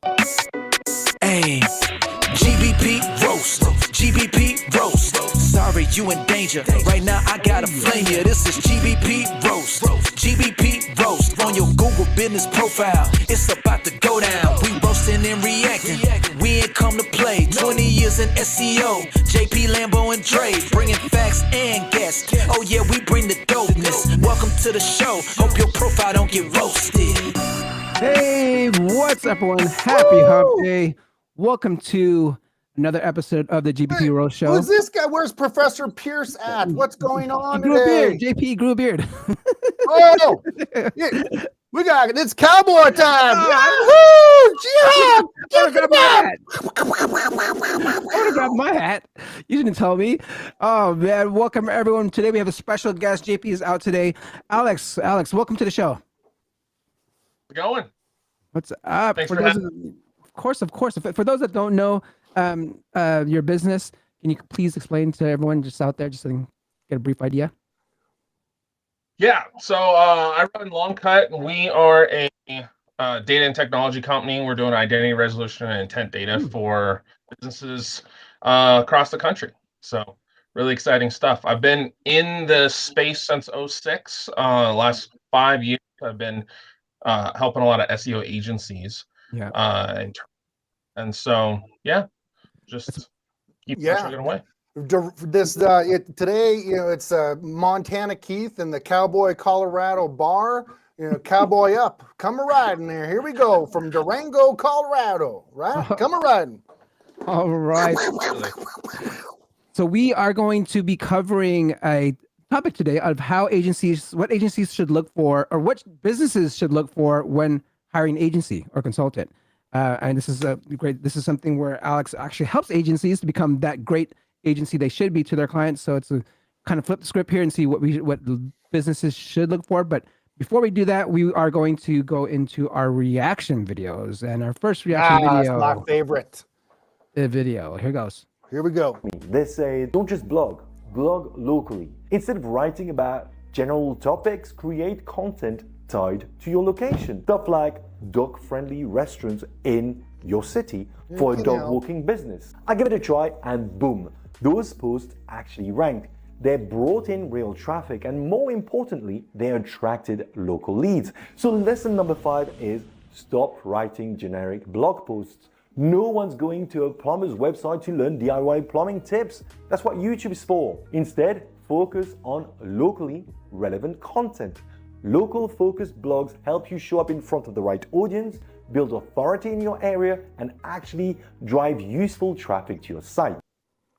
Hey, GBP roast, GBP roast. Sorry, you in danger. Right now, I got a flame here. This is GBP roast, GBP roast. On your Google business profile, it's about to go down. We roasting and reacting. We ain't come to play. 20 years in SEO, JP, Lambo, and Dre, bringing facts and guests. Oh yeah, we bring the dopeness. Welcome to the show. Hope your profile don't get roasted. Hey, what's up, everyone? Happy Hump Day. Welcome to another episode of the GBP Roast Show. Who's this guy? Where's Professor Pierce at? What's going on He grew a today? beard. JP grew a beard. Oh, yeah, we got it's cowboy time. Oh, Woo! I would have grabbed my hat. You didn't tell me. Oh man, welcome everyone. Today we have a special guest. JP is out today. Alex, welcome to the show. How's it going? What's up? Thanks For for those having of course. For those that don't know your business, can you please explain to everyone just out there, just so they can get a brief idea? Yeah, so I run InLongCut, and we are a data and technology company. We're doing identity resolution and intent data for businesses across the country. So really exciting stuff. I've been in the space since 2006. Last 5 years, I've been helping a lot of SEO agencies. Yeah. And so, yeah, just keep pushing away. Today, it's Montana Keith and the Cowboy Colorado Barr. Cowboy up, come a riding there. Here we go from Durango, Colorado. Right, come a riding. All right. So we are going to be covering a topic today of what agencies should look for, or what businesses should look for when hiring an agency or consultant. And this is great. This is something where Alex actually helps agencies to become that great agency they should be to their clients. So it's a kind of flip the script here and see what businesses should look for. But before we do that, we are going to go into our reaction videos. And our first reaction video, that's my favorite video. Here goes. Here we go. They say, don't just blog locally. Instead of writing about general topics, create content tied to your location. Stuff like dog-friendly restaurants in your city for a dog walking business. I give it a try and boom, those posts actually ranked. They brought in real traffic, and more importantly, they attracted local leads. So lesson number 5 is stop writing generic blog posts. No one's going to a plumber's website to learn DIY plumbing tips. That's what YouTube is for. Instead, focus on locally relevant content. Local focused blogs help you show up in front of the right audience, build authority in your area, and actually drive useful traffic to your site.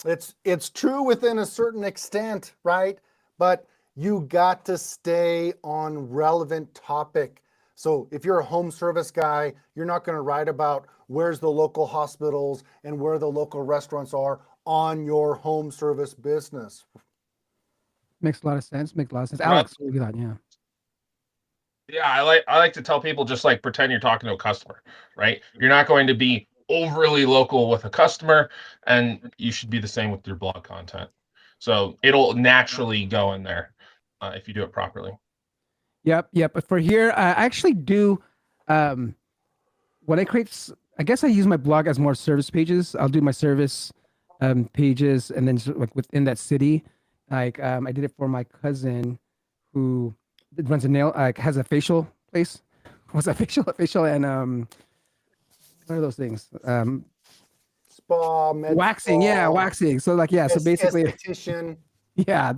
It's true within a certain extent, right? But you got to stay on relevant topic. So if you're a home service guy, you're not going to write about where's the local hospitals and where the local restaurants are on your home service business. Makes a lot of sense. Alex, what do you thought? Yeah. Yeah, I like to tell people, just like pretend you're talking to a customer, right? You're not going to be overly local with a customer, and you should be the same with your blog content. So it'll naturally go in there if you do it properly. Yep. But for here, I actually do when I create, I guess I use my blog as more service pages. I'll do my service pages, and then like within that city, like I did it for my cousin who runs a nail, has a facial place. What's that facial and what are those things? Spa, waxing, spa, waxing. So like, yeah, so basically, esthetician. Yeah,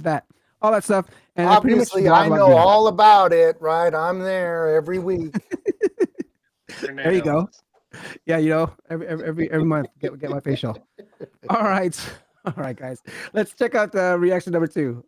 all that stuff. And obviously, I know all about it, right? I'm there every week. There you go. Yeah, every month get my facial. All right, guys. Let's check out reaction number 2.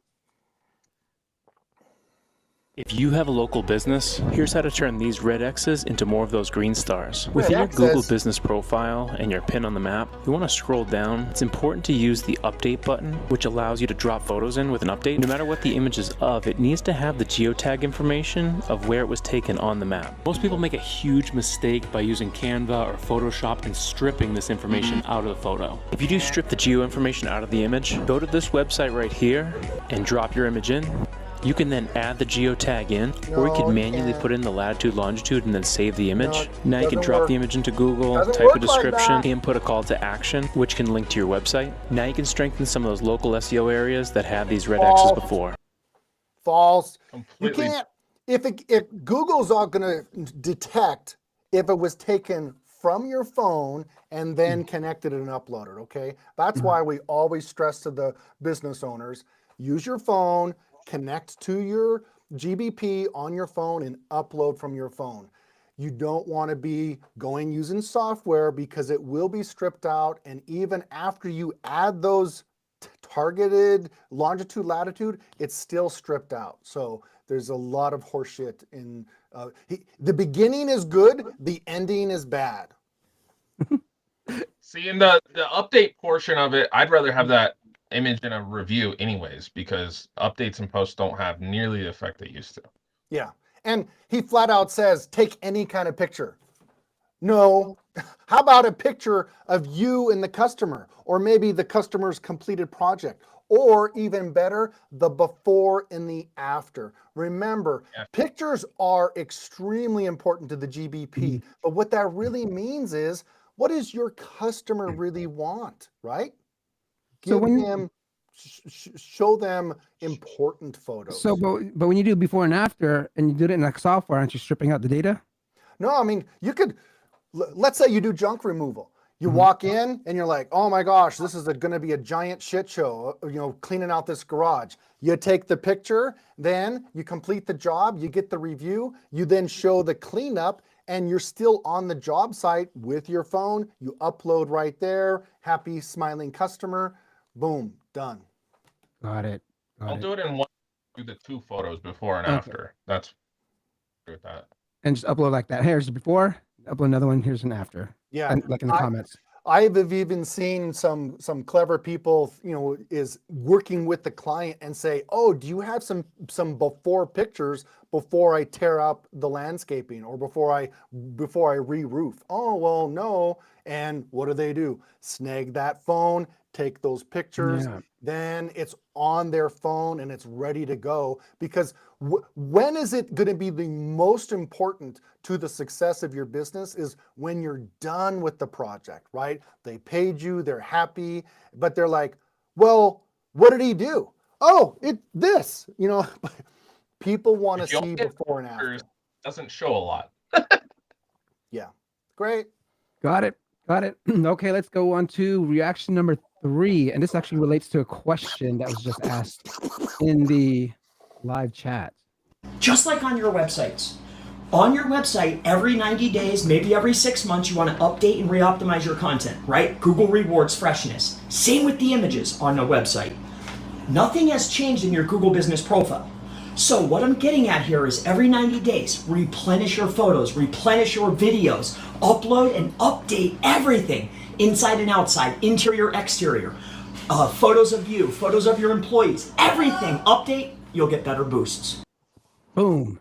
If you have a local business, here's how to turn these red X's into more of those green stars. Within your Google business profile and your pin on the map, you want to scroll down. It's important to use the update button, which allows you to drop photos in with an update. No matter what the image is of, it needs to have the geotag information of where it was taken on the map. Most people make a huge mistake by using Canva or Photoshop and stripping this information out of the photo. If you do strip the geo information out of the image, go to this website right here and drop your image in. You can then add the geotag in, or you No, could manually can't. put in the latitude, longitude, and then save the image. No, Now you can doesn't drop work. the image into Google, Doesn't type work a like description, that. input a call to action, which can link to your website. Now you can strengthen some of those local SEO areas that had these red X's False. before. False. Completely. You can't. If Google's all going to detect if it was taken from your phone and then connected and uploaded, okay? That's why we always stress to the business owners, use your phone, connect to your GBP on your phone and upload from your phone. You don't want to be going using software because it will be stripped out, and even after you add those targeted longitude, latitude, it's still stripped out. So there's a lot of horseshit in the beginning is good, the ending is bad. See, in the update portion of it, I'd rather have that image in a review anyways, because updates and posts don't have nearly the effect they used to. Yeah. And he flat out says, take any kind of picture. No. How about a picture of you and the customer, or maybe the customer's completed project, or even better, the before and the after. Remember, pictures are extremely important to the GBP, but what that really means is, what does your customer really want, right? So Give when- them, show them important photos. So, but when you do before and after, and you do it in like software, aren't you stripping out the data? No, I mean, you could, let's say you do junk removal. You walk in and you're like, oh my gosh, this is going to be a giant shit show, cleaning out this garage. You take the picture, then you complete the job, you get the review, you then show the cleanup, and you're still on the job site with your phone. You upload right there, happy, smiling customer, boom, done. Got it. I'll do it in one, do the 2 photos before and after. That's with that. And just upload like that. Here's the before, upload another one, here's an after. Yeah. And like in the comments. I've even seen some clever people, is working with the client and say, oh, do you have some before pictures before I tear up the landscaping or before I re-roof? Oh, well, no. And what do? Snag that phone, take those pictures, Yeah. then it's on their phone and it's ready to go. Because when is it going to be the most important to the success of your business is when you're done with the project, right? They paid you, they're happy, but they're like, well, what did he do? Oh, this, people want to If you see don't get before and after. pictures, doesn't show a lot. Yeah, great. Got it. Okay, let's go on to reaction number 3. And this actually relates to a question that was just asked in the live chat. Just like on your websites. On your website, every 90 days, maybe every 6 months, you want to update and re-optimize your content, right? Google rewards freshness. Same with the images on the website. Nothing has changed in your Google business profile. So what I'm getting at here is every 90 days, replenish your photos, replenish your videos, upload and update everything, inside and outside, interior, exterior, photos of you, photos of your employees, everything, update, you'll get better boosts. Boom.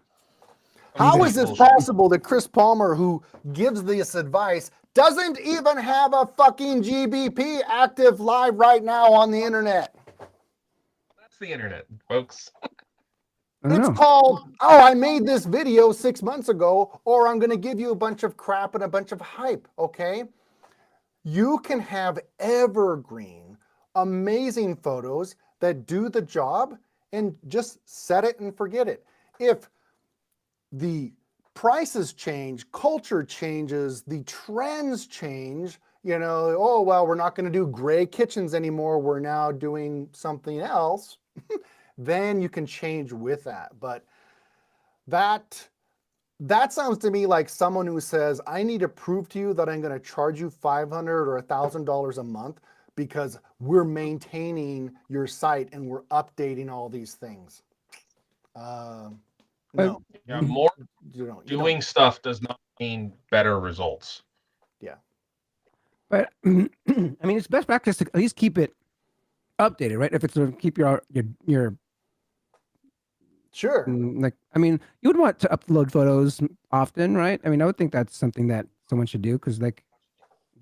How is it possible that Chris Palmer, who gives this advice, doesn't even have a fucking GBP active live right now on the internet? That's the internet, folks. I don't It's know. called, oh, I made this video 6 months ago, or I'm going to give you a bunch of crap and a bunch of hype, okay? You can have evergreen, amazing photos that do the job and just set it and forget it. If the prices change, culture changes, the trends change, oh, well, we're not going to do gray kitchens anymore. We're now doing something else. Then you can change with that. But that sounds to me like someone who says, I need to prove to you that I'm going to charge you $500 or $1,000 a month because we're maintaining your site and we're updating all these things. No. Yeah, more You don't. doing stuff does not mean better results. Yeah. But I mean, it's best practice to at least keep it updated, right? If it's to keep your Sure. you would want to upload photos often, right? I mean, I would think that's something that someone should do because get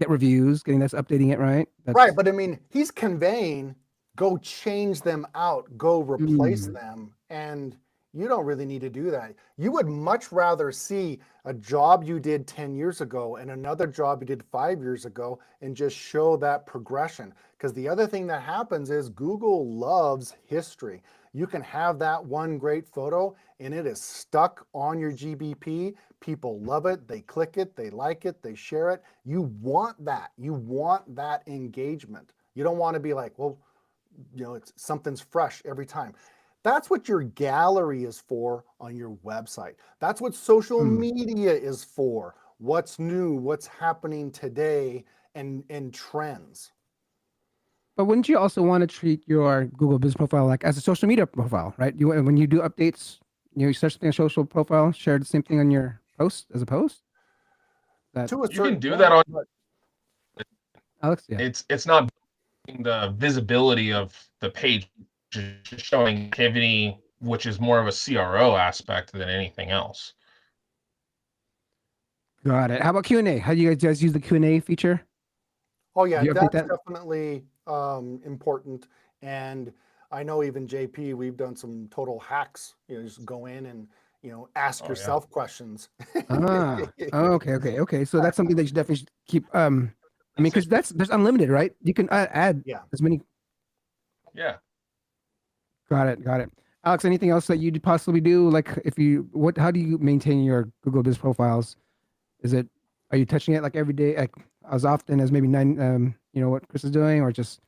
reviews, getting that's updating it, right? Right, but I mean, he's conveying go change them out, go replace them. And you don't really need to do that. You would much rather see a job you did 10 years ago and another job you did 5 years ago and just show that progression. Because the other thing that happens is Google loves history. You can have that one great photo and it is stuck on your GBP. People love it. They click it. They like it. They share it. You want that. You want that engagement. You don't want to be like, well, you know, something's fresh every time. That's what your gallery is for on your website. That's what social media is for. What's new, what's happening today, and trends. But wouldn't you also want to treat your Google Business Profile like as a social media profile, right? You, when you do updates, you start something on social profile, share the same thing on your post as a post? To a You certain can do point, that on. Alex, yeah. It's not the visibility of the page, just showing activity, which is more of a CRO aspect than anything else. Got it. How about Q&A? How do you guys use the Q&A feature? Oh yeah, Do you update that's that? definitely important. And I know even JP, we've done some total hacks. You know, just go in and, you know, ask yourself questions. Okay. So that's something that you definitely should keep. I mean, because there's unlimited, right? You can add as many. Yeah. Got it. Alex, anything else that you'd possibly do? Like, how do you maintain your Google Business profiles? Are you touching it like every day, like as often as maybe what Chris is doing, or just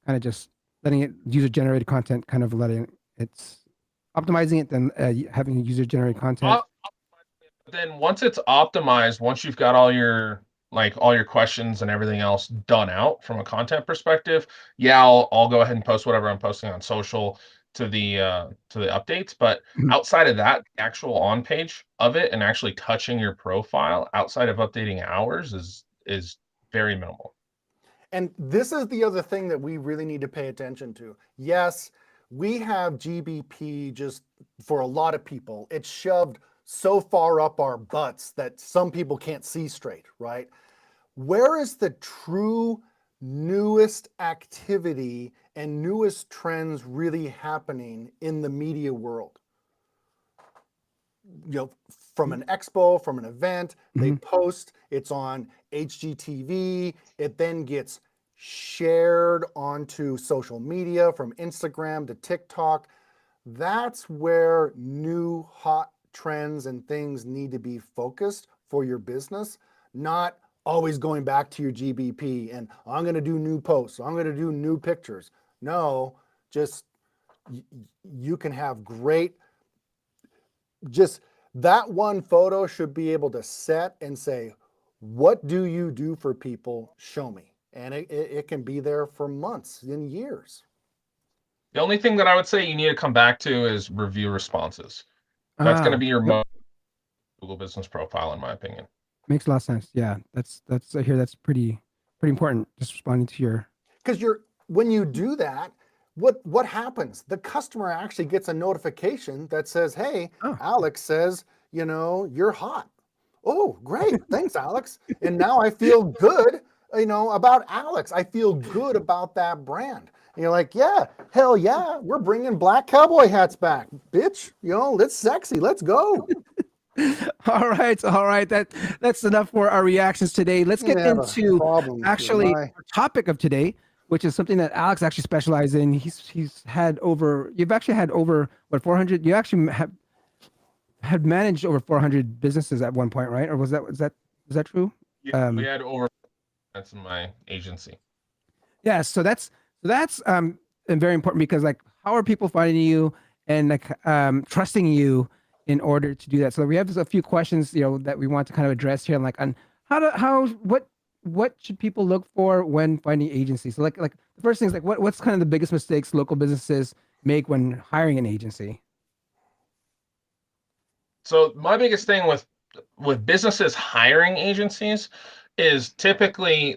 letting it user generated content, kind of letting it's optimizing it, then having user generated content? Then once it's optimized, once you've got all your questions and everything else done out from a content perspective, I'll go ahead and post whatever I'm posting on social to the updates. But outside of that, the actual on page of it and actually touching your profile outside of updating hours is very minimal. And this is the other thing that we really need to pay attention to. Yes, we have GBP just for a lot of people. It's shoved so far up our butts that some people can't see straight, right? Where is the true newest activity and newest trends really happening in the media world? You know, from an expo, from an event, they post, it's on HGTV, it then gets shared onto social media from Instagram to TikTok. That's where new hot trends and things need to be focused for your business, not always going back to your GBP and I'm going to do new posts, I'm going to do new pictures. No, just you can have great, just that one photo should be able to set and say, what do you do for people? Show me. And it can be there for months and years. The only thing that I would say you need to come back to is review responses. That's going to be your Google Business Profile, in my opinion. Makes a lot of sense. Yeah, that's I hear that's pretty important. Just responding to your, because when you do that, what happens? The customer actually gets a notification that says, "Hey, Alex says, you know, you're hot." Oh, great, thanks, Alex. And now I feel good, you know, about Alex. I feel good about that brand. And you're like, yeah, hell yeah, we're bringing black cowboy hats back, bitch. You know, it's sexy. Let's go. All right. That's enough for our reactions today. Let's get into actually our topic of today, which is something that Alex actually specializes in. You've actually had over 400. You actually had managed over 400 businesses at one point, right? Or was that true? Yeah, we had over. That's in my agency. Yeah, so that's very important, because like, how are people finding you and like trusting you in order to do that? So we have a few questions, you know, that we want to kind of address here, like on what should people look for when finding agencies? So like the first thing is like, what's kind of the biggest mistakes local businesses make when hiring an agency? So my biggest thing with businesses hiring agencies is typically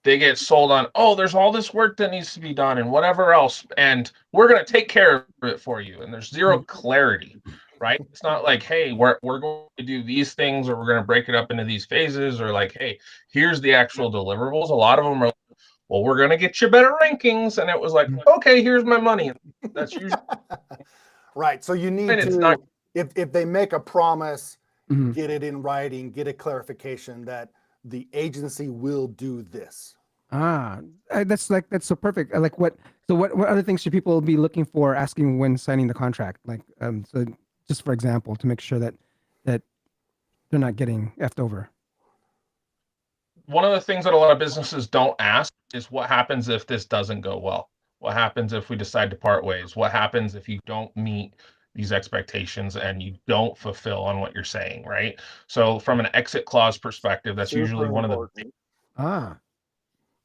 they get sold on, oh, there's all this work that needs to be done and whatever else, and we're going to take care of it for you. And there's zero clarity, right? It's not like, hey, we're going to do these things, or we're going to break it up into these phases, or like, hey, here's the actual deliverables. A lot of them are, well, we're going to get you better rankings. And it was like, okay, here's my money. That's usually right. So you need and it's to, not if they make a promise, Mhm. get it in writing, get a clarification that the agency will do this. That's so perfect. What other things should people be looking for, asking when signing the contract? Like, so just for example, to make sure that they're not getting effed over. one of the things that a lot of businesses don't ask is what happens if this doesn't go well? What happens if we decide to part ways? What happens if you don't meet these expectations and you don't fulfill on what you're saying, right? So from an exit clause perspective, that's Super usually one of the important.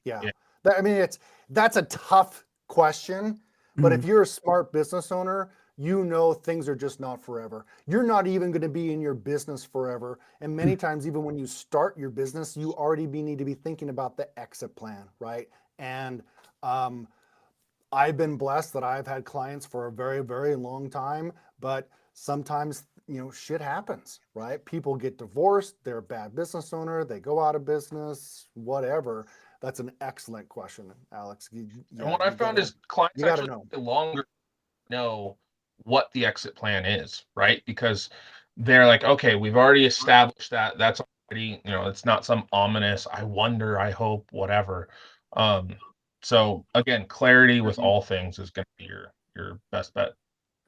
Yeah. Yeah. I mean, that's a tough question, but if you're a smart business owner, you know things are just not forever. You're not even going to be in your business forever. And many times, even when you start your business, you already need to be thinking about the exit plan, right? And I've been blessed that I've had clients for a very, very long time, but sometimes, shit happens, right? People get divorced, they're a bad business owner, they go out of business, whatever. That's an excellent question, Alex. And what I found is clients actually know. longer know what the exit plan is, right? Because they're like, okay, we've already established that. That's already, it's not some ominous, I wonder, I hope, whatever. So again, clarity with all things is going to be your best bet.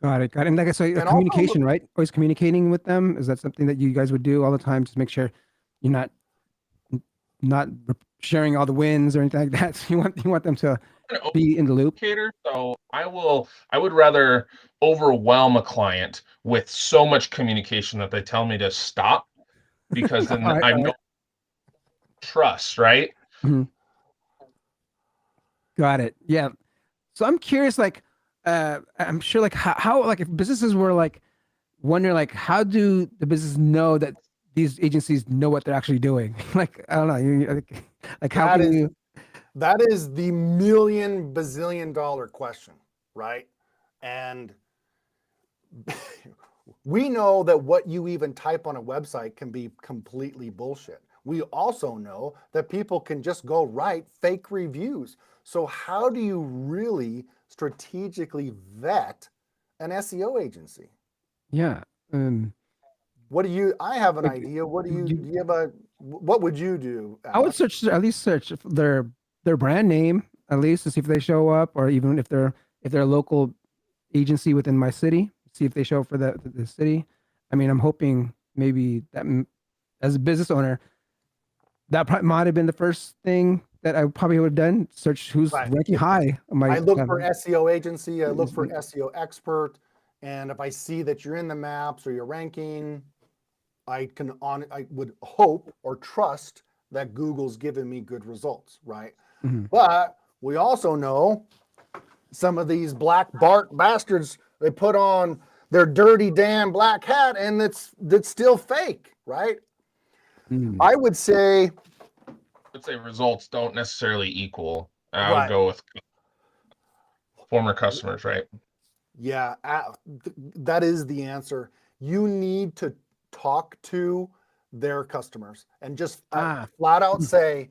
Got it. And like I say, And communication, also, right? Always communicating with them. Is that something that you guys would do all the time to make sure you're not sharing all the wins or anything like that? You want them to be in the loop. So I would rather overwhelm a client with so much communication that they tell me to stop, because then I know trust, right? Mhm. Got it. Yeah. So I'm curious, like, I'm sure, like, how like, if businesses were like wondering, like, how do the businesses know that these agencies know what they're actually doing? Like, I don't know, like how can you? That is the million bazillion dollar question, right? And we know that what you even type on a website can be completely bullshit. We also know that people can just go write fake reviews. So how do you really strategically vet an SEO agency? Yeah. I have an Like, idea. What would you do, Alex? I would at least search their brand name, at least, to see if they show up, or even if they're a local agency within my city, see if they show up for the city. I mean, I'm hoping maybe that as a business owner, that probably might have been the first thing that I probably would have done. Search who's ranking high. I look for SEO agency, I look for SEO expert, and if I see that you're in the maps or you're ranking, I would hope or trust that Google's given me good results, right? Mm-hmm. But we also know some of these black Bart bastards, they put on their dirty damn black hat and that's still fake, right? Mm-hmm. I would say results don't necessarily equal. I Right. would go with former customers, right? Yeah, that is the answer. You need to talk to their customers and just flat out say,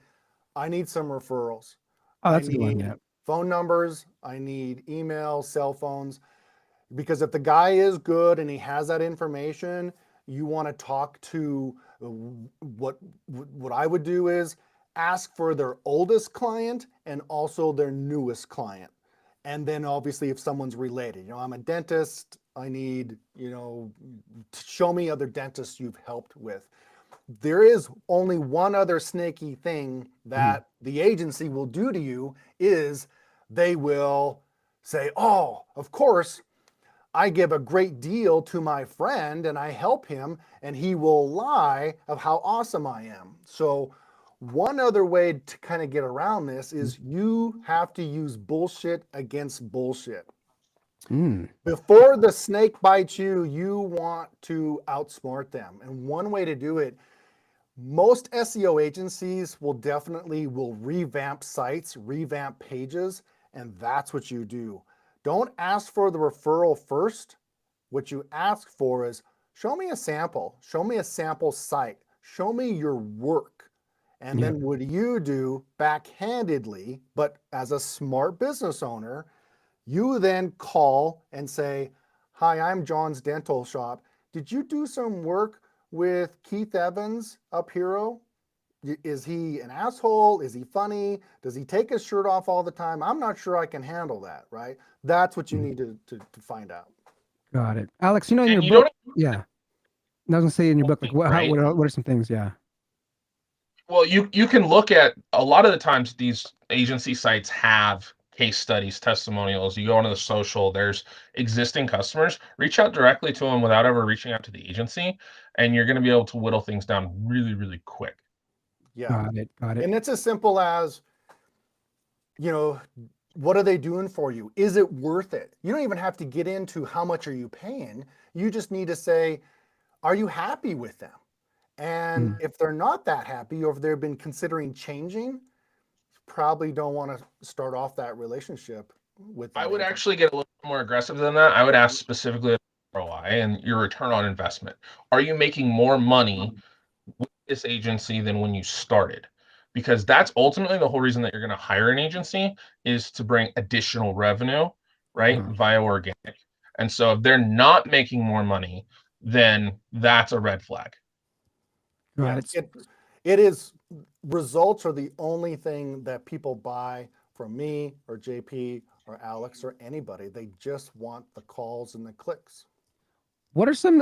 I need some referrals. Oh, that's I a good one. need Yeah. phone numbers. I need email, cell phones. Because if the guy is good and he has that information, you want to talk to what I would do is ask for their oldest client and also their newest client. And then obviously if someone's related, I'm a dentist, I need, show me other dentists you've helped with. There is only one other snaky thing that the agency will do to you is they will say, oh, of course, I give a great deal to my friend and I help him, and he will lie of how awesome I am. So one other way to kind of get around this is you have to use bullshit against bullshit. Before the snake bites you, you want to outsmart them. And one way to do it, most SEO agencies will revamp sites, revamp pages, and that's what you do. Don't ask for the referral first. What you ask for is, show me a sample site, show me your work. And then what you do backhandedly, but as a smart business owner, you then call and say, hi, I'm John's Dental Shop. Did you do some work with Keith Evans up Hero? Is he an asshole? Is he funny? Does he take his shirt off all the time? I'm not sure I can handle that, right? That's what you need to find out. Got it. Alex, in And your you book, don't- I was gonna say in your book, like what are some things? Yeah. Well, you can look at a lot of the times these agency sites have case studies, testimonials. You go onto the social, there's existing customers. Reach out directly to them without ever reaching out to the agency, and you're going to be able to whittle things down really, really quick. Yeah. Got it. And it's as simple as, what are they doing for you? Is it worth it? You don't even have to get into how much are you paying. You just need to say, are you happy with them? And if they're not that happy, or if they've been considering changing, you probably don't want to start off that relationship with them. I would actually get a little more aggressive than that. I would ask specifically about ROI and your return on investment. Are you making more money with this agency than when you started? Because that's ultimately the whole reason that you're going to hire an agency, is to bring additional revenue, right? Via organic. And so if they're not making more money, then that's a red flag. Yeah, it is. Results are the only thing that people buy from me or JP or Alex or anybody. They just want the calls and the clicks. What are some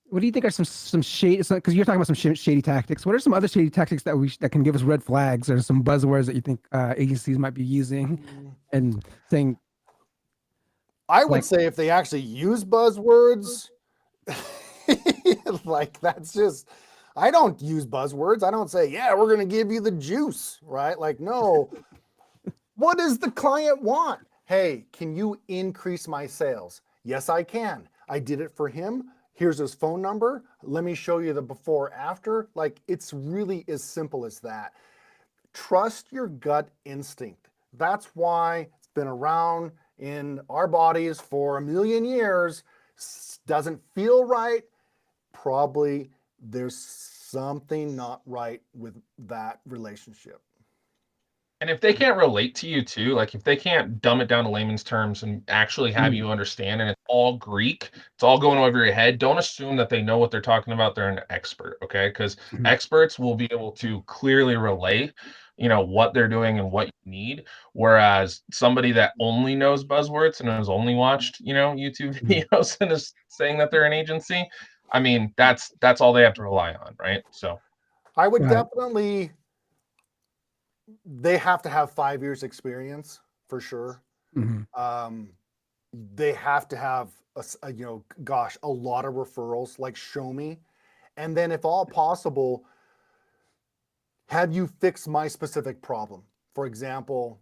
what do you think are some shady, because you're talking about some shady tactics. What are some other shady tactics that can give us red flags, or some buzzwords that you think agencies might be using and saying? I would say if they actually use buzzwords, like that's just, I don't use buzzwords. I don't say, yeah, we're going to give you the juice, right? Like, no. What does the client want? Hey, can you increase my sales? Yes, I can. I did it for him. Here's his phone number. Let me show you the before after. Like, it's really as simple as that. Trust your gut instinct. That's why it's been around in our bodies for 1 million years. Doesn't feel right. Probably there's something not right with that relationship. And if they can't relate to you too, like if they can't dumb it down to layman's terms and actually have you understand, and it's all Greek, it's all going over your head, don't assume that they know what they're talking about. They're an expert, okay? Because experts will be able to clearly relay, what they're doing and what you need. Whereas somebody that only knows buzzwords and has only watched, YouTube videos and is saying that they're an agency, I mean, that's all they have to rely on, right? So I would definitely, they have to have 5 years experience for sure. They have to have a lot of referrals, like show me. And then if all possible, have you fixed my specific problem? For example,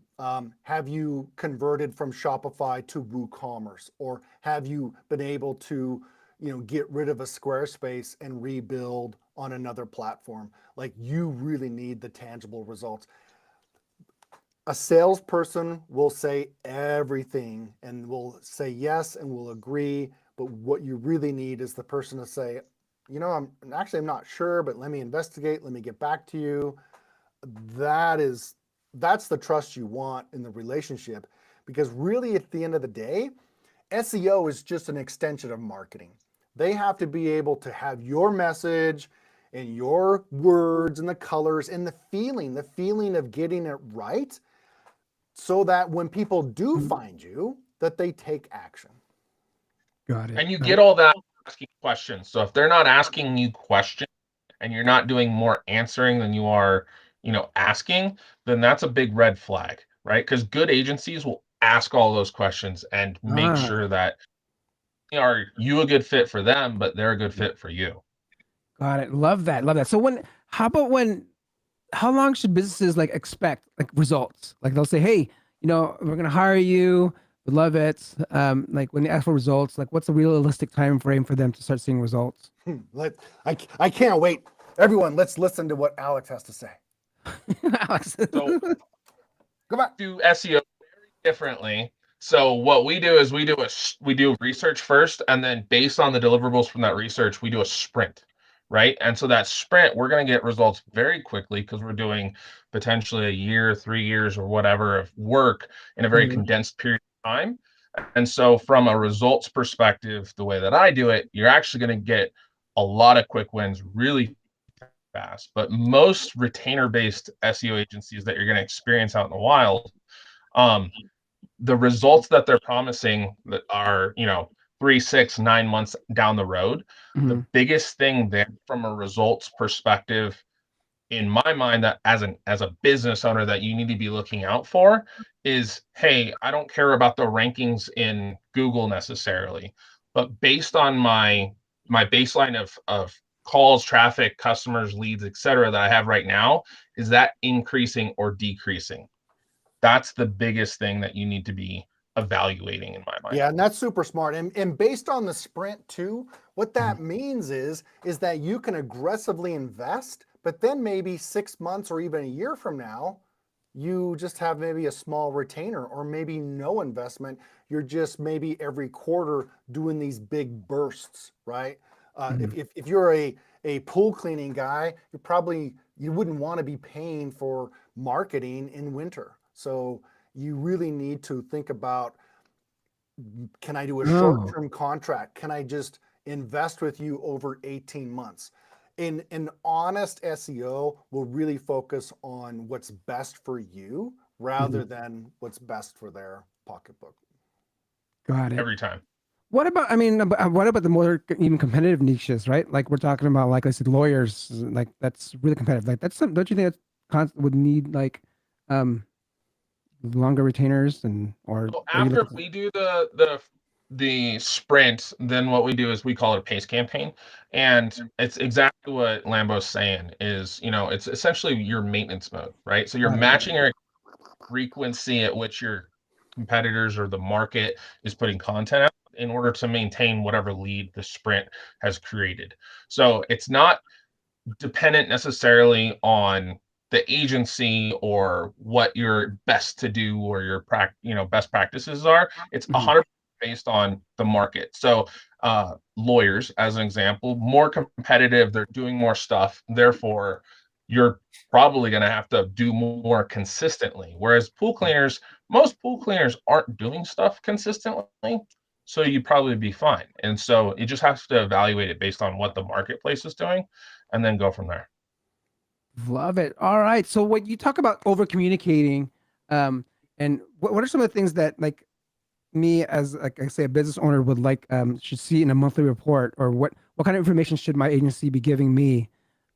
have you converted from Shopify to WooCommerce? Or have you been able to, get rid of a Squarespace and rebuild on another platform? Like, you really need the tangible results. A salesperson will say everything and will say yes and will agree, but what you really need is the person to say, I'm not sure, but let me investigate, let me get back to you. That's the trust you want in the relationship, because really at the end of the day, SEO is just an extension of marketing. They have to be able to have your message and your words and the colors and the feeling of getting it right, so that when people do find you, that they take action. Got it. And you get all that asking questions. So if they're not asking you questions and you're not doing more answering than you are, asking, then that's a big red flag, right? Because good agencies will ask all those questions and make sure that are you a good fit for them, but they're a good fit for you. Got it. Love that. So how long should businesses expect results? Like they'll say, hey, we're going to hire you. We love it. Like when they ask for results, what's a realistic time frame for them to start seeing results? I can't wait. Everyone, let's listen to what Alex has to say. Alex. So Go back. do SEO very differently. So what we do is we do research first, and then based on the deliverables from that research, we do a sprint, right? And so that sprint, we're going to get results very quickly because we're doing potentially a year, 3 years, or whatever of work in a very condensed period of time. And so from a results perspective, the way that I do it, you're actually going to get a lot of quick wins really fast. But most retainer-based SEO agencies that you're going to experience out in the wild, the results that they're promising that are, 3, 6, 9 months down the road, the biggest thing there from a results perspective, in my mind, that as a business owner that you need to be looking out for is, hey, I don't care about the rankings in Google necessarily, but based on my baseline of calls, traffic, customers, leads, etc., that I have right now, is that increasing or decreasing? That's the biggest thing that you need to be evaluating in my mind. Yeah, and that's super smart. And based on the sprint too, what that means is that you can aggressively invest, but then maybe 6 months or even a year from now, you just have maybe a small retainer or maybe no investment. You're just maybe every quarter doing these big bursts, right? If you're a pool cleaning guy, you wouldn't want to be paying for marketing in winter. So you really need to think about, can I do a short-term contract? Can I just invest with you over 18 months? An honest SEO will really focus on what's best for you rather than what's best for their pocketbook. Got it. Every time. What about the more even competitive niches, right? Like we're talking about, like I said, lawyers, like that's really competitive. Like that's don't you think that would need like longer retainers or after we do the sprint, then what we do is we call it a pace campaign, and it's exactly what Lambo's saying is, it's essentially your maintenance mode, right? So you're matching your frequency at which your competitors or the market is putting content out in order to maintain whatever lead the sprint has created. So it's not dependent necessarily on the agency or what you're best to do or your best practices are. It's 100% based on the market. So lawyers, as an example, more competitive, they're doing more stuff, therefore you're probably going to have to do more consistently. Whereas most pool cleaners aren't doing stuff consistently, so you'd probably be fine. And so you just have to evaluate it based on what the marketplace is doing and then go from there. Love it. All right. So when you talk about over communicating, and what are some of the things that like me as, like I say, a business owner would like should see in a monthly report, or what kind of information should my agency be giving me?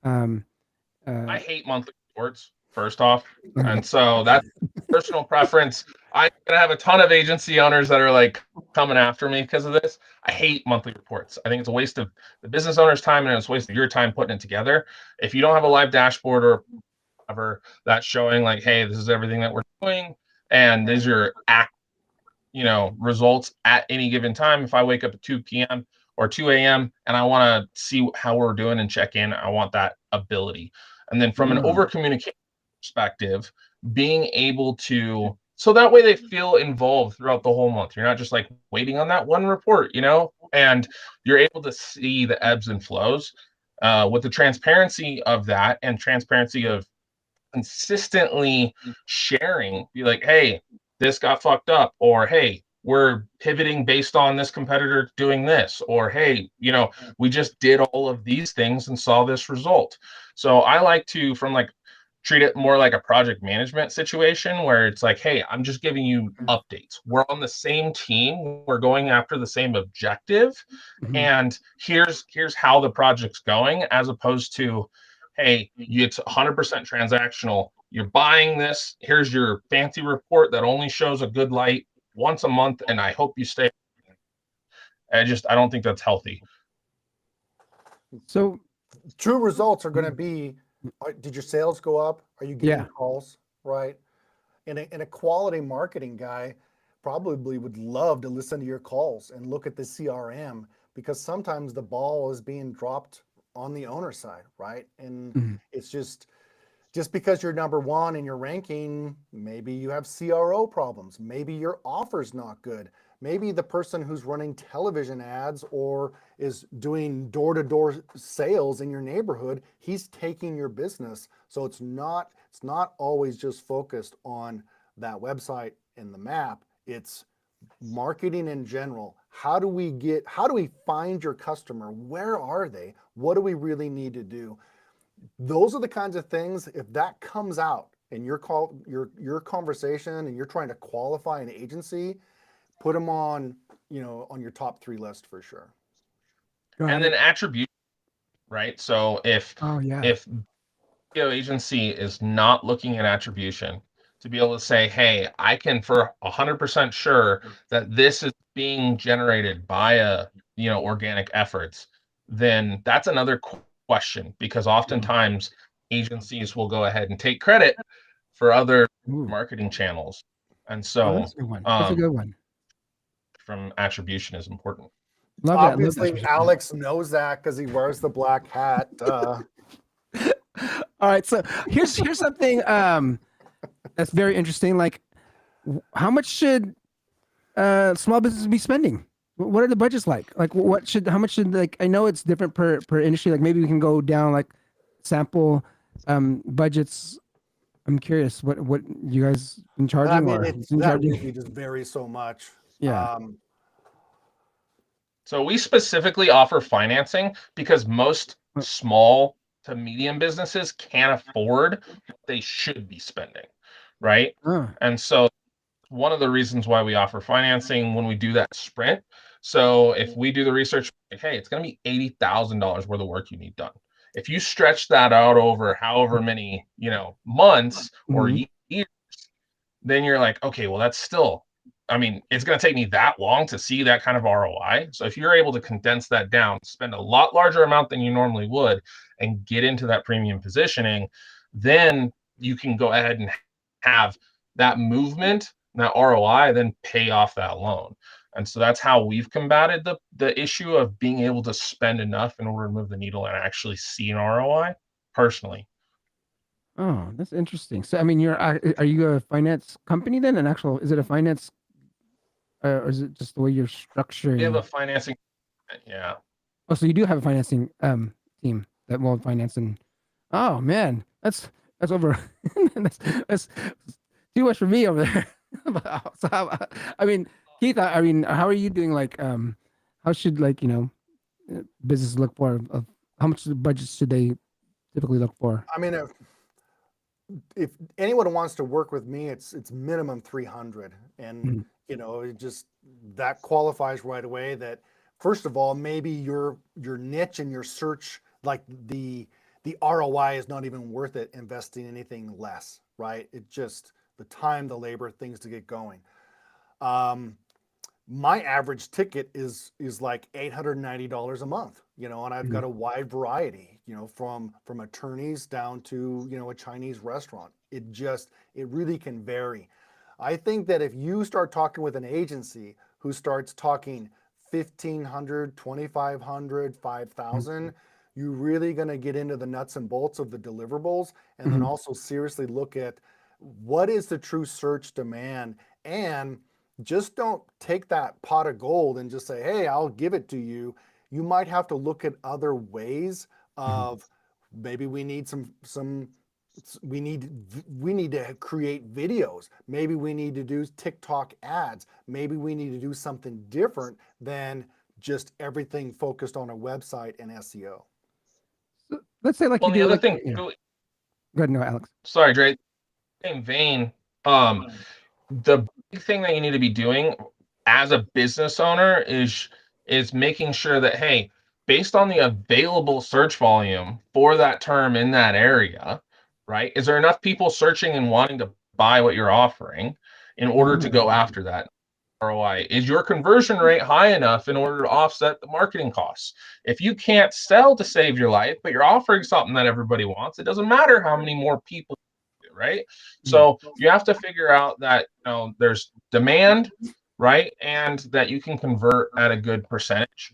I hate monthly reports, first off, and so that's personal preference. I'm gonna have a ton of agency owners that are like coming after me because of this. I hate monthly reports. I think it's a waste of the business owner's time and it's a waste of your time putting it together. If you don't have a live dashboard or whatever that's showing like, hey, this is everything that we're doing, and these are results at any given time. If I wake up at 2 p.m. or 2 a.m. and I want to see how we're doing and check in, I want that ability. And then from an over communication perspective, being able to, so that way they feel involved throughout the whole month. You're not just like waiting on that one report, and you're able to see the ebbs and flows with the transparency of that and transparency of consistently sharing. Be like, hey, this got fucked up, or hey, we're pivoting based on this competitor doing this, or hey, we just did all of these things and saw this result. So I like to treat it more like a project management situation where it's like, hey, I'm just giving you updates. We're on the same team. We're going after the same objective. And here's how the project's going, as opposed to, hey, it's 100% transactional. You're buying this. Here's your fancy report that only shows a good light once a month, and I hope you stay. I don't think that's healthy. So true results are going to be, did your sales go up? Are you getting calls, right? And a quality marketing guy probably would love to listen to your calls and look at the CRM, because sometimes the ball is being dropped on the owner side, right? And it's just because you're number one in your ranking, maybe you have CRO problems. Maybe your offer's not good. Maybe the person who's running television ads or is doing door-to-door sales in your neighborhood, he's taking your business. So it's not always just focused on that website and the map. It's marketing in general. How do we find your customer? Where are they? What do we really need to do? Those are the kinds of things, if that comes out in your conversation and you're trying to qualify an agency, put them on, on your top 3 list for sure. And then attribution, right? So if SEO agency is not looking at attribution, to be able to say, hey, I can for 100% sure that this is being generated by organic efforts, then that's another question, because oftentimes agencies will go ahead and take credit for other marketing channels. And so that's a good one. That's a good one. From attribution is important. Obviously, Alex knows that because he wears the black hat. All right, so here's something that's very interesting. Like, how much should small businesses be spending? What are the budgets like? Like, how much should, like, I know it's different per industry. Like, maybe we can go down like sample budgets. I'm curious what you guys been charging. I mean, that really just varies so much. Yeah. So we specifically offer financing because most small to medium businesses can't afford what they should be spending, right? And so one of the reasons why we offer financing when we do that sprint. So if we do the research, like, hey, it's going to be $80,000 worth of work you need done. If you stretch that out over however many, months or years, then you're like, okay, well, that's still, it's going to take me that long to see that kind of ROI. So if you're able to condense that down, spend a lot larger amount than you normally would, and get into that premium positioning, then you can go ahead and have that movement, that ROI, then pay off that loan. And so that's how we've combated the issue of being able to spend enough in order to move the needle and actually see an ROI personally. Oh, that's interesting. So, are you a finance company then? Is it a finance, or is it just the way you're structuring? We have a financing, yeah. Oh, so you do have a financing team that will finance and. Oh man, that's over. that's too much for me over there. So Keith, how are you doing? Like, how should businesses look for? How much budgets should they typically look for? If anyone wants to work with me, it's minimum 300, and it just that qualifies right away. That first of all, maybe your niche and your search, like the ROI is not even worth it investing anything less, right? It just the time, the labor, things to get going. My average ticket is like $890 a month, and I've got a wide variety, from attorneys down to, a Chinese restaurant. It really can vary. I think that if you start talking with an agency who starts talking $1,500, $2,500, $5,000, you're really going to get into the nuts and bolts of the deliverables, and then also seriously look at what is the true search demand. And just don't take that pot of gold and just say, hey, I'll give it to you. You might have to look at other ways of maybe we need we need to create videos. Maybe we need to do TikTok ads. Maybe we need to do something different than just everything focused on a website and SEO. So let's say the other thing. Go ahead, no, Alex. Sorry, Dre. Same vein. The big thing that you need to be doing as a business owner is making sure that, hey, based on the available search volume for that term in that area, right? Is there enough people searching and wanting to buy what you're offering in order to go after that ROI? Is your conversion rate high enough in order to offset the marketing costs? If you can't sell to save your life, but you're offering something that everybody wants, it doesn't matter how many more people, right? So you have to figure out that there's demand, right? And that you can convert at a good percentage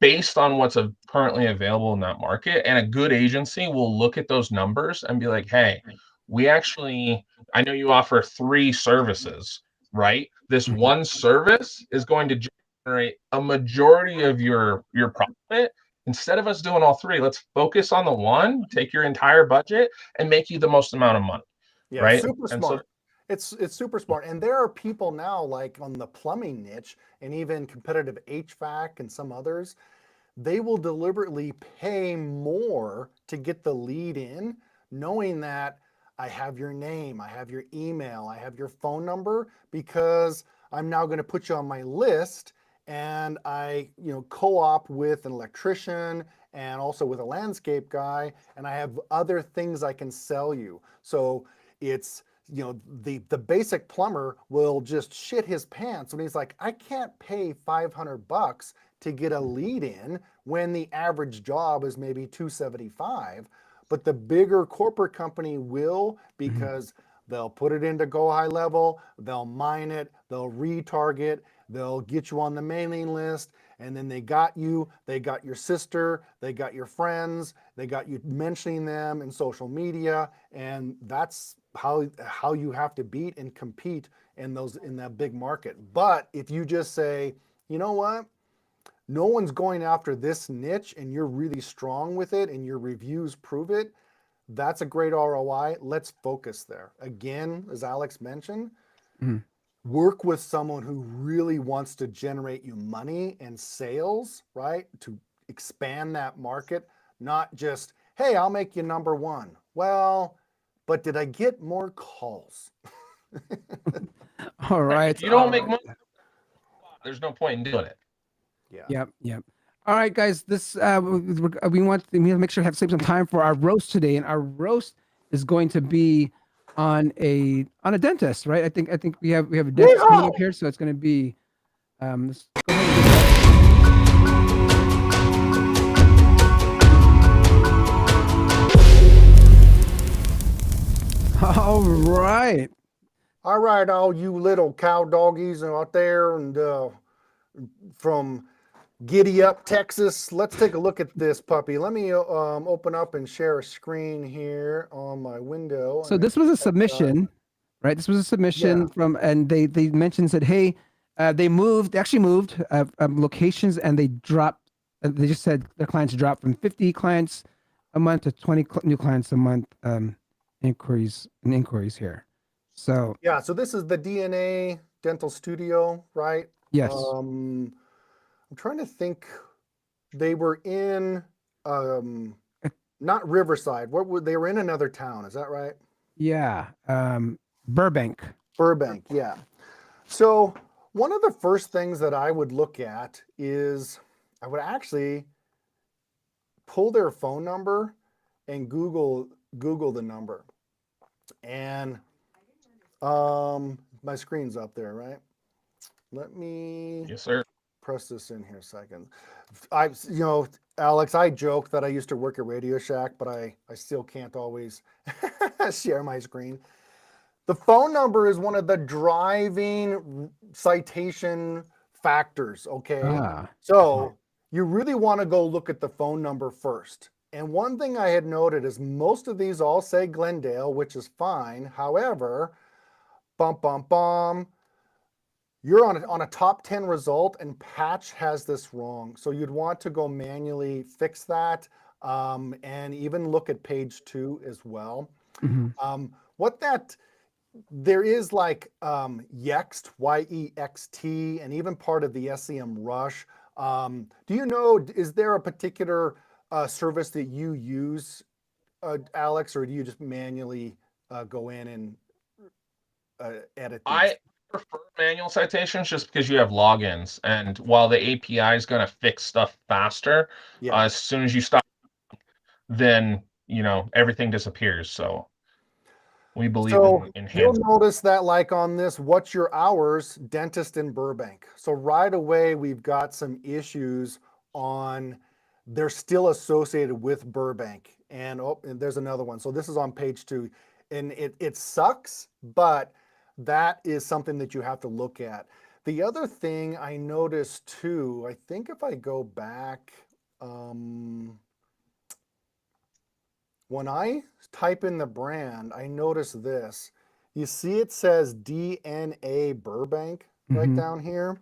based on what's currently available in that market. And a good agency will look at those numbers and be like, hey, I know you offer 3 services, right? This one service is going to generate a majority of your profit. Instead of us doing all three, let's focus on the one, take your entire budget and make you the most amount of money. Yeah, right? super And smart. It's super smart. And there are people now like on the plumbing niche and even competitive HVAC and some others, they will deliberately pay more to get the lead in, knowing that I have your name, I have your email, I have your phone number, because I'm now going to put you on my list, and I, co-op with an electrician and also with a landscape guy, and I have other things I can sell you. So it's, the basic plumber will just shit his pants when he's like, I can't pay $500 to get a lead in when the average job is maybe $275. But the bigger corporate company will, because they'll put it into Go High Level, they'll mine it, they'll retarget, they'll get you on the mailing list, and then they got you, they got your sister, they got your friends, they got you mentioning them in social media, and that's how you have to beat and compete in that big market. But if you just say, you know what, no one's going after this niche and you're really strong with it and your reviews prove it, that's a great ROI. Let's focus there. Again, as Alex mentioned, work with someone who really wants to generate you money and sales, right? To expand that market, not just, hey, I'll make you number one. Well, but did I get more calls? All right. If you don't make money, there's no point in doing it. Yeah. Yep. All right, guys. This we want to make sure to save some time for our roast today, and our roast is going to be on a dentist, right? I think we have a dentist coming up here, so it's going to be. Let's go ahead and All right. All right, all you little cow doggies out there and from Giddy Up, Texas. Let's take a look at this puppy. Let me open up and share a screen here on my window. So this was a submission, right? This was a submission from, and they mentioned, said, hey, they actually moved locations, and they dropped. They just said their clients dropped from 50 clients a month to 20 new clients a month. Inquiries here. So yeah, so this is the DNA Dental Studio, right? Yes. I'm trying to think. They were in not Riverside. They were in another town? Is that right? Yeah, Burbank. Burbank, yeah. So one of the first things that I would look at is I would actually pull their phone number and Google the number. And my screen's up there, right? Let me press this in here a second. Alex, I joke that I used to work at Radio Shack, but I still can't always share my screen. The phone number is one of the driving citation factors, okay? So you really want to go look at the phone number first. And one thing I had noted is most of these all say Glendale, which is fine. However, you're on a top 10 result and Patch has this wrong. So you'd want to go manually fix that and even look at page 2 as well. There is like Yext, Y-E-X-T, and even part of the SEM Rush. Do you know, is there a particular service that you use, Alex, or do you just manually go in and edit these? I prefer manual citations just because you have logins, and while the API is going to fix stuff faster, as soon as you stop, then everything disappears. So we believe in you'll notice that, like on this, what's your hours, dentist in Burbank. So right away we've got some issues on. They're still associated with Burbank, and there's another one. So this is on page 2, and it sucks, but that is something that you have to look at. The other thing I noticed too, I think if I go back, when I type in the brand, I notice this. You see it says DNA Burbank right Mhm. down here.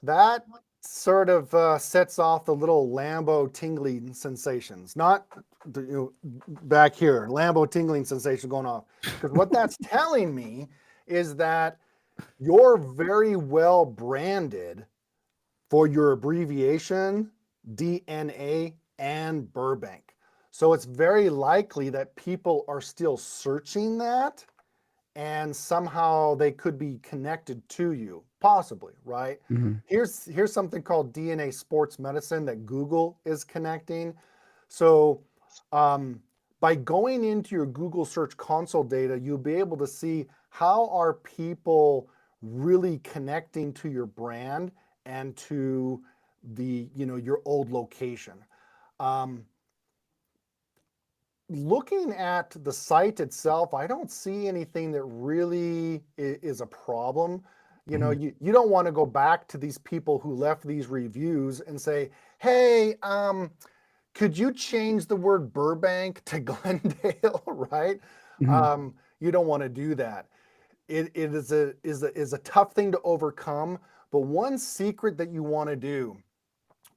That sort of sets off the little Lambo tingling sensations. Not back here, Lambo tingling sensation going off. Because what that's telling me is that you're very well branded for your abbreviation, DNA, and Burbank. So it's very likely that people are still searching that and somehow they could be connected to you, possibly, right? Mhm. Here's something called DNA Sports Medicine that Google is connecting. So by going into your Google Search Console data, you'll be able to see how are people really connecting to your brand and to the your old location. Looking at the site itself, I don't see anything that really is a problem. You don't want to go back to these people who left these reviews and say, hey, could you change the word Burbank to Glendale, right? Mhm. You don't want to do that. It is a tough thing to overcome, but one secret that you want to do,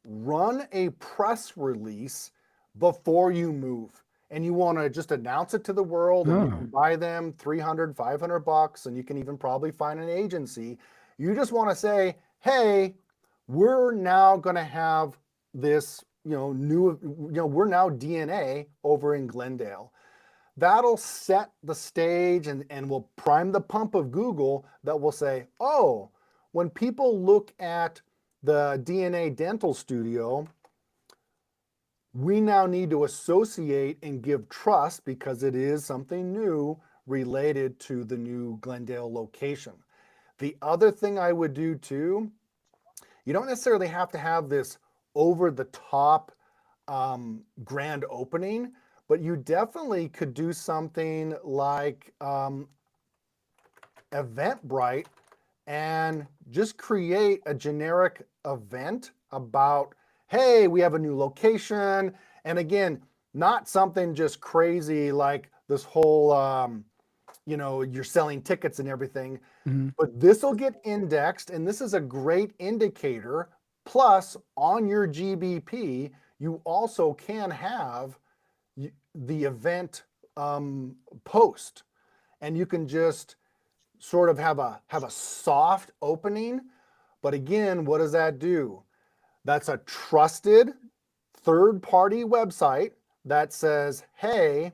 run a press release before you move. And you want to just announce it to the world, and you Oh. can buy them $300, $500, and you can even probably find an agency. You just want to say, hey, we're now going to have this, we're now DNA over in Glendale. That'll set the stage and will prime the pump of Google that will say, oh, when people look at the DNA Dental Studio, we now need to associate and give trust because it is something new related to the new Glendale location. The other thing I would do too, you don't necessarily have to have this over the top grand opening, but you definitely could do something like Eventbrite and just create a generic event about, hey, we have a new location. And again, not something just crazy like this whole, you're selling tickets and everything, Mhm. but this will get indexed. And this is a great indicator. Plus, on your GBP, you also can have the event post, and you can just sort of have a soft opening. But again, what does that do? That's a trusted third-party website that says, hey,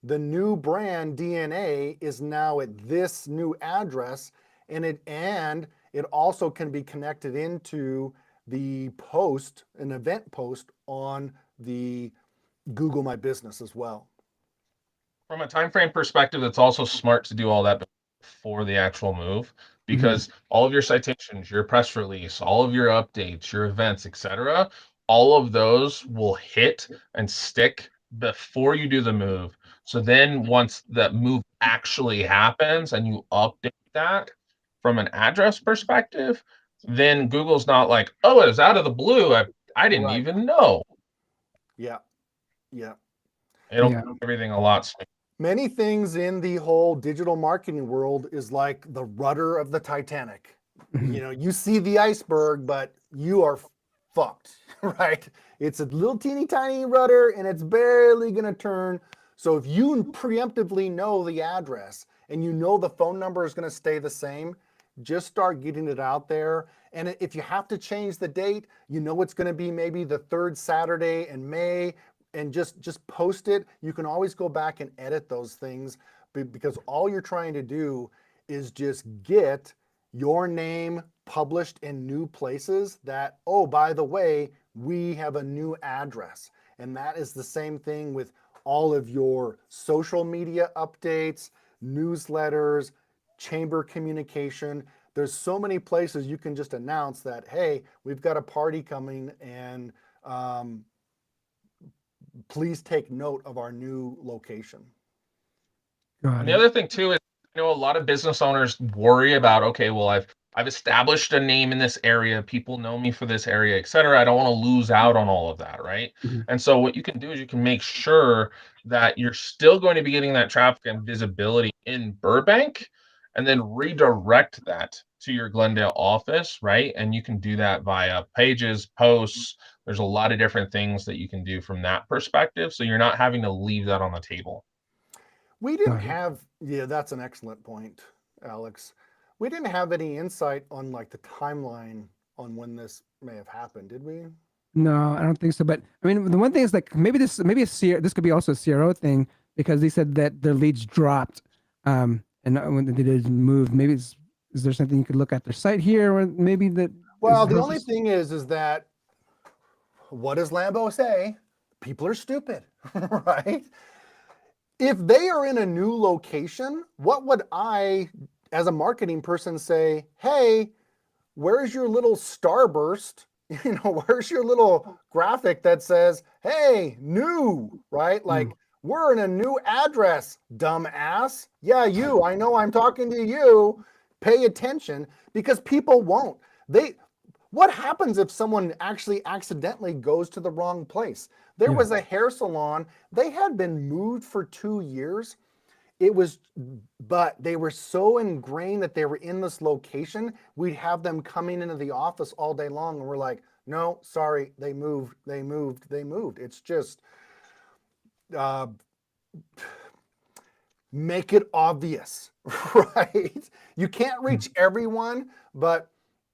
the new brand DNA is now at this new address, and it also can be connected into the post, an event post on the Google My Business as well. From a time frame perspective, it's also smart to do all that before the actual move, because all of your citations, your press release, all of your updates, your events, etc., all of those will hit and stick before you do the move. So then once that move actually happens and you update that from an address perspective, then Google's not like, oh, it was out of the blue. I didn't Right. even know. Yeah. Yeah. It'll Yeah. make everything a lot smoother. Many things in the whole digital marketing world is like the rudder of the Titanic. Mhm. You see the iceberg, but you are fucked, right? It's a little teeny tiny rudder and it's barely going to turn. So if you preemptively know the address and you know the phone number is going to stay the same, just start getting it out there. And if you have to change the date, it's going to be maybe the third Saturday in May, and just post it. You can always go back and edit those things, because all you're trying to do is just get your name published in new places that, oh, by the way, we have a new address. And that is the same thing with all of your social media updates, newsletters, chamber communication. There's so many places you can just announce that, hey, we've got a party coming, and please take note of our new location. Got And the it. other thing too is, a lot of business owners worry about, okay, well, I've I've established a name in this area. People know me for this area, etc. I don't want to lose out on all of that, right? Mhm. And so what you can do is you can make sure that you're still going to be getting that traffic and visibility in Burbank, and then redirect that to your Glendale office, right? And you can do that via pages, posts. There's a lot of different things that you can do from that perspective. So you're not having to leave that on the table. We didn't Got it. have, yeah, that's an excellent point, Alex. We didn't have any insight on like the timeline on when this may have happened, did we? No, I don't think so. But I mean, the one thing is like maybe this this could be also a CRO thing because they said that their leads dropped, and when they did move, maybe is there something you could look at their site here, or maybe that? Well, the only thing is that what does Lambo say? People are stupid, right? If they are in a new location, what would I, as a marketing person, say? Hey, where's your little starburst? Where's your little graphic that says, hey, new, right? Like, we're in a new address, dumbass. Yeah, you, I know I'm talking to you. Pay attention, because people won't. What happens if someone actually accidentally goes to the wrong place? There was a hair salon. They had been moved for 2 years. But they were so ingrained that they were in this location. We'd have them coming into the office all day long, and we're like, no, sorry, they moved. It's just, make it obvious, right? You can't reach everyone, but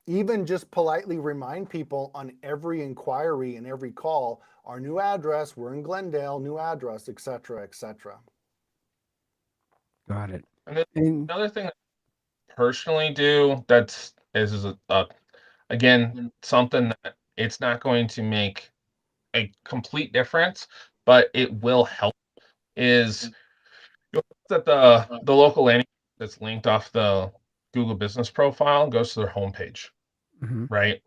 even just politely remind people on every inquiry and every call, our new address, we're in Glendale, new address, et cetera, et cetera. Got it. And then And another thing I personally do is again, something that it's not going to make a complete difference, but it will help, is you'll notice that the local landing that's linked off the Google business profile goes to their homepage, mhm. right?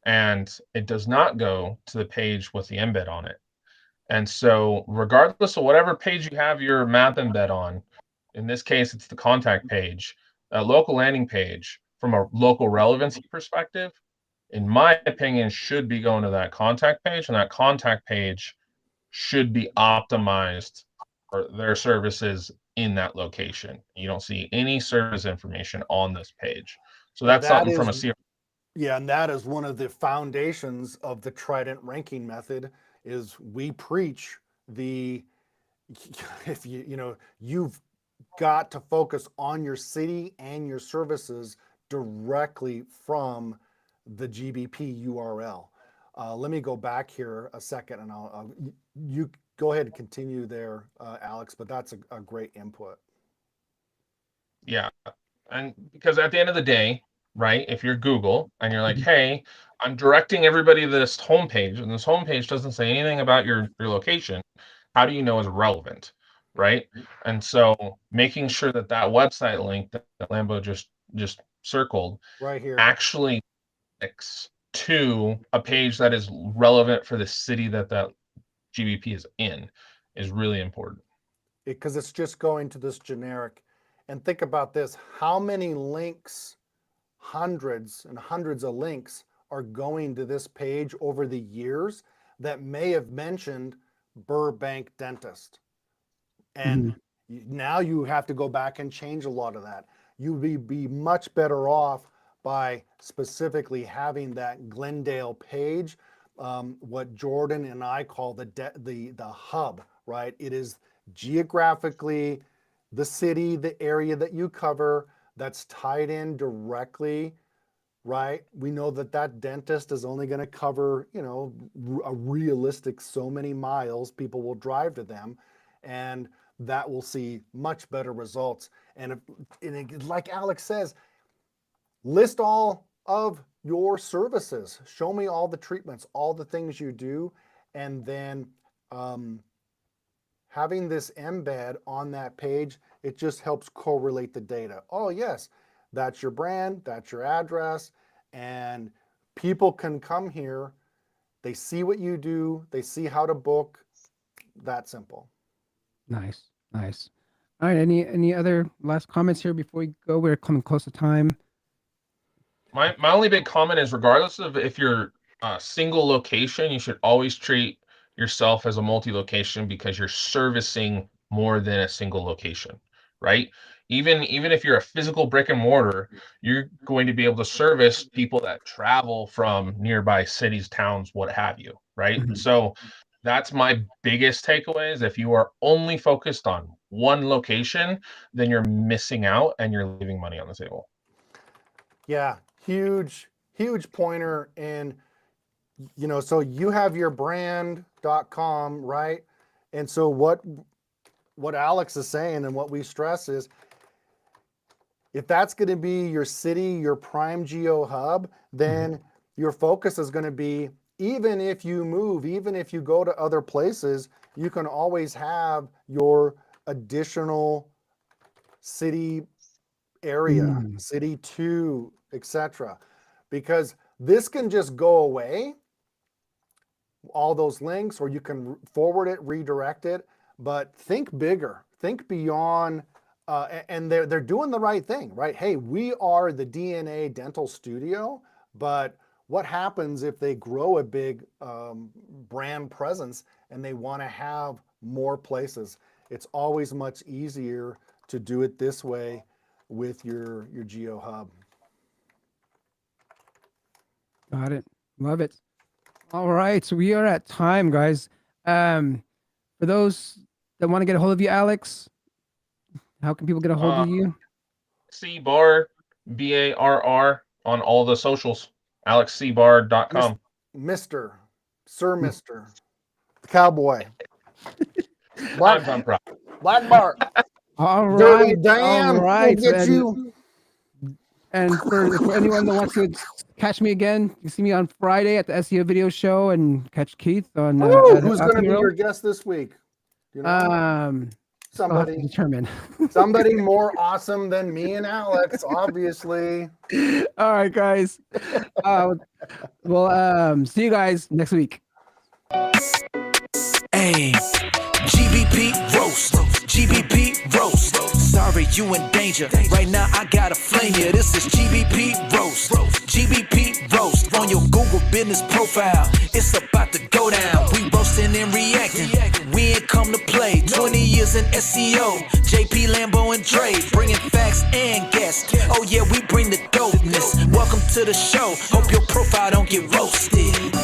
And it does not go to the page with the embed on it. And so regardless of whatever page you have your map embed on, in this case, it's the contact page, a local landing page from a local relevancy perspective, in my opinion, should be going to that contact page, and that contact page should be optimized for their services in that location. You don't see any service information on this page. So that's That something from a is, CRM. yeah, and that is one of the foundations of the Trident ranking method. Is we preach if you've got to focus on your city and your services directly from the GBP URL. Let me go back here a second, and you go ahead and continue there, Alex. But that's a great input. Yeah. And because at the end of the day, right, if you're Google and you're like, hey, I'm directing everybody to this homepage, and this homepage doesn't say anything about your location, how do you know it's relevant, right? And so making sure that website link that Lambo just circled Right here. actually links to a page that is relevant for the city that GBP is in is really important. Because it's just going to this generic. And think about this, how many links, hundreds and hundreds of links are going to this page over the years that may have mentioned Burbank Dentist. And now you have to go back and change a lot of that. You would be much better off by specifically having that Glendale page, what Jordan and I call the hub, right? It is geographically the city, the area that you cover, that's tied in directly, right? We know that dentist is only going to cover, a realistic so many miles people will drive to them, and that will see much better results. And like Alex says, list all of your services. Show me all the treatments, all the things you do, and then having this embed on that page, it just helps correlate the data. Oh yes, that's your brand, that's your address, and people can come here. They see what you do, they see how to book. That simple. Nice. All right. Any other last comments here before we go? We're coming close to time. My only big comment is, regardless of if you're a single location, you should always treat yourself as a multi-location, because you're servicing more than a single location, right? Even if you're a physical brick and mortar, you're going to be able to service people that travel from nearby cities, towns, what have you, right? So that's my biggest takeaway, is if you are only focused on one location, then you're missing out and you're leaving money on the table. Yeah, huge pointer. And you know, so you have your brand.com, right? And so what Alex is saying and what we stress is, if that's going to be your city, your prime geo hub, then your focus is going to be, even if you move, even if you go to other places, you can always have your additional city area, city 2, etc. Because this can just go away, all those links, or you can forward it, redirect it, but think bigger, think beyond. And they're doing the right thing, right? Hey, we are the DNA dental studio, but what happens if they grow a big brand presence and they want to have more places? It's always much easier to do it this way with your geo hub. Got it. Love it. All right, so we are at time, guys. For those that want to get a hold of you, Alex, how can people get a hold of you? Barr, Barr, on all the socials. AlexCbarr.com. Mr. the cowboy. Black Bar. All Dirty right. damn. All right. We'll get you. And for anyone that wants to catch me again, you see me on Friday at the SEO video show, and catch Keith on. Who's going to be your guest this week? You know? Somebody determine. Somebody more awesome than me and Alex, obviously. All right, guys. We'll see you guys next week. Hey, GBP roast, GBP roast. Sorry, you in danger. Right now, I gotta flame you. This is GBP roast, GBP roast. On your Google business profile, it's about to go down. We roasting and reacting. We ain't come to play. 20 years in SEO. JP, Lambo, and Dre, bringing facts and guests. Oh yeah, we bring the dopeness. Welcome to the show. Hope your profile don't get roasted.